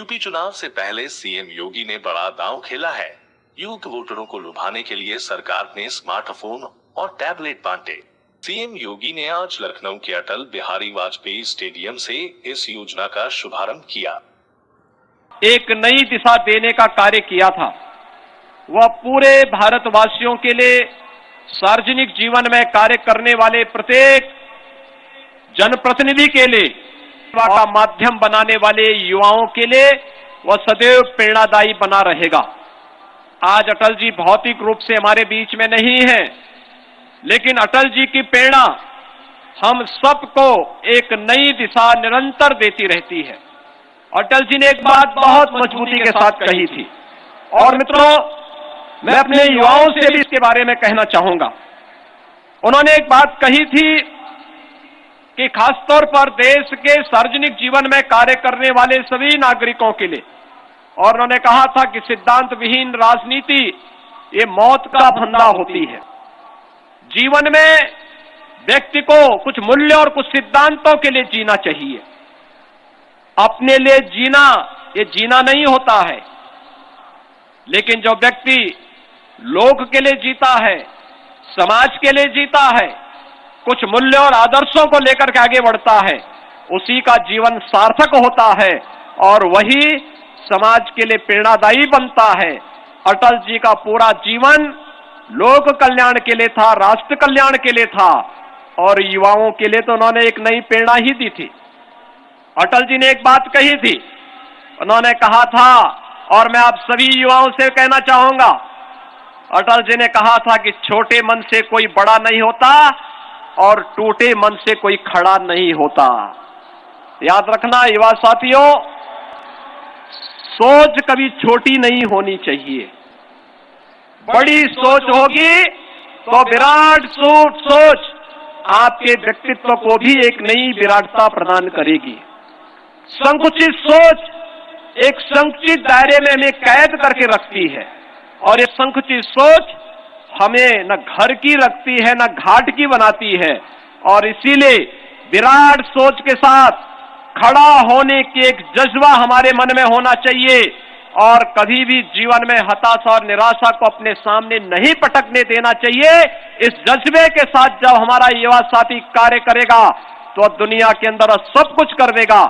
UP चुनाव से पहले सीएम योगी ने बड़ा दांव खेला है। योग्य वोटरों को लुभाने के लिए सरकार ने स्मार्टफोन और टैबलेट बांटे। सीएम योगी ने आज लखनऊ के अटल बिहारी वाजपेयी स्टेडियम से इस योजना का शुभारंभ किया। एक नई दिशा देने का कार्य किया था। वह पूरे भारतवासियों के लिए सार्वजनिक जीवन में कार्य करने वाले प्रत्येक जनप्रतिनिधि के लिए का माध्यम बनाने वाले युवाओं के लिए वह सदैव प्रेरणादायी बना रहेगा। आज अटल जी भौतिक रूप से हमारे बीच में नहीं है, लेकिन अटल जी की प्रेरणा हम सबको एक नई दिशा निरंतर देती रहती है। अटल जी ने एक बात बहुत मजबूती के साथ कही थी और मित्रों, मैं अपने युवाओं से भी इसके बारे में कहना चाहूंगा। उन्होंने एक बात कही थी कि खासतौर पर देश के सार्वजनिक जीवन में कार्य करने वाले सभी नागरिकों के लिए, और उन्होंने कहा था कि सिद्धांत विहीन राजनीति ये मौत का फंदा होती है। जीवन में व्यक्ति को कुछ मूल्य और कुछ सिद्धांतों के लिए जीना चाहिए। अपने लिए जीना ये जीना नहीं होता है, लेकिन जो व्यक्ति लोक के लिए जीता है, समाज के लिए जीता है, कुछ मूल्य और आदर्शों को लेकर के आगे बढ़ता है, उसी का जीवन सार्थक होता है और वही समाज के लिए प्रेरणादायी बनता है। अटल जी का पूरा जीवन लोक कल्याण के लिए था, राष्ट्र कल्याण के लिए था और युवाओं के लिए तो उन्होंने एक नई प्रेरणा ही दी थी। अटल जी ने एक बात कही थी, उन्होंने कहा था, और मैं आप सभी युवाओं से कहना चाहूंगा, अटल जी ने कहा था कि छोटे मन से कोई बड़ा नहीं होता और टूटे मन से कोई खड़ा नहीं होता। याद रखना युवा साथियों, सोच कभी छोटी नहीं होनी चाहिए। बड़ी सोच होगी तो विराट सोच आपके व्यक्तित्व को भी एक नई विराटता प्रदान करेगी। संकुचित सोच एक संकुचित दायरे में हमें कैद करके रखती है और ये संकुचित सोच हमें न घर की रखती है न घाट की बनाती है। और इसीलिए विराट सोच के साथ खड़ा होने की एक जज्बा हमारे मन में होना चाहिए और कभी भी जीवन में हताशा और निराशा को अपने सामने नहीं पटकने देना चाहिए। इस जज्बे के साथ जब हमारा युवा साथी कार्य करेगा तो दुनिया के अंदर सब कुछ कर देगा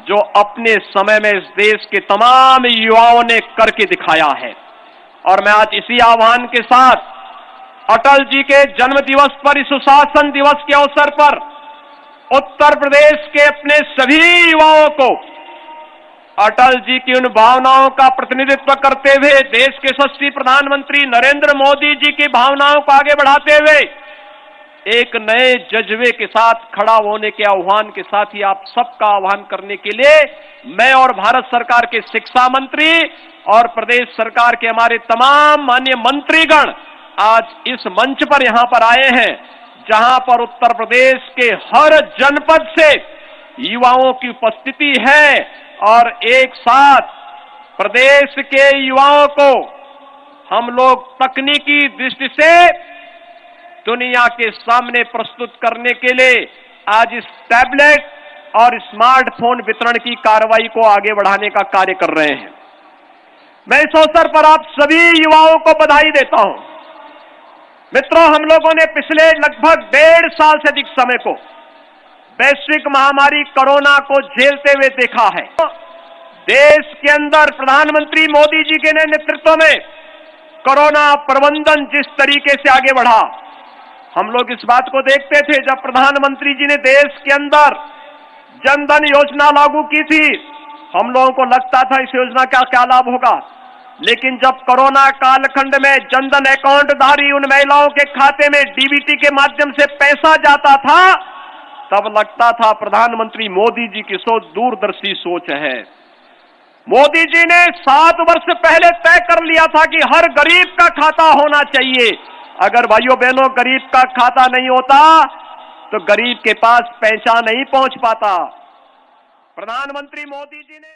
जो अपने समय में इस देश के तमाम युवाओं ने करके दिखाया है। और मैं आज इसी आह्वान के साथ अटल जी के जन्म दिवस पर, इस सुशासन दिवस के अवसर पर उत्तर प्रदेश के अपने सभी युवाओं को अटल जी की उन भावनाओं का प्रतिनिधित्व करते हुए, देश के यशस्वी प्रधानमंत्री नरेंद्र मोदी जी की भावनाओं को आगे बढ़ाते हुए एक नए जज्बे के साथ खड़ा होने के आह्वान के साथ ही आप सबका आह्वान करने के लिए मैं और भारत सरकार के शिक्षा मंत्री और प्रदेश सरकार के हमारे तमाम माननीय मंत्रीगण आज इस मंच पर यहां पर आए हैं, जहां पर उत्तर प्रदेश के हर जनपद से युवाओं की उपस्थिति है और एक साथ प्रदेश के युवाओं को हम लोग तकनीकी दृष्टि से दुनिया के सामने प्रस्तुत करने के लिए आज इस टैबलेट और स्मार्टफोन वितरण की कार्रवाई को आगे बढ़ाने का कार्य कर रहे हैं। मैं इस अवसर पर आप सभी युवाओं को बधाई देता हूं। मित्रों, हम लोगों ने पिछले लगभग 1.5 साल से अधिक समय को वैश्विक महामारी कोरोना को झेलते हुए देखा है। देश के अंदर प्रधानमंत्री मोदी जी के नेतृत्व में कोरोना प्रबंधन जिस तरीके से आगे बढ़ा, हम लोग इस बात को देखते थे जब प्रधानमंत्री जी ने देश के अंदर जनधन योजना लागू की थी, हम लोगों को लगता था इस योजना का क्या लाभ होगा, लेकिन जब कोरोना कालखंड में जनधन अकाउंट धारी उन महिलाओं के खाते में डीबीटी के माध्यम से पैसा जाता था, तब लगता था प्रधानमंत्री मोदी जी की सोच दूरदर्शी सोच है। मोदी जी ने 7 वर्ष पहले तय कर लिया था कि हर गरीब का खाता होना चाहिए। अगर भाइयों बहनों गरीब का खाता नहीं होता तो गरीब के पास पैसा नहीं पहुंच पाता। प्रधानमंत्री मोदी जी ने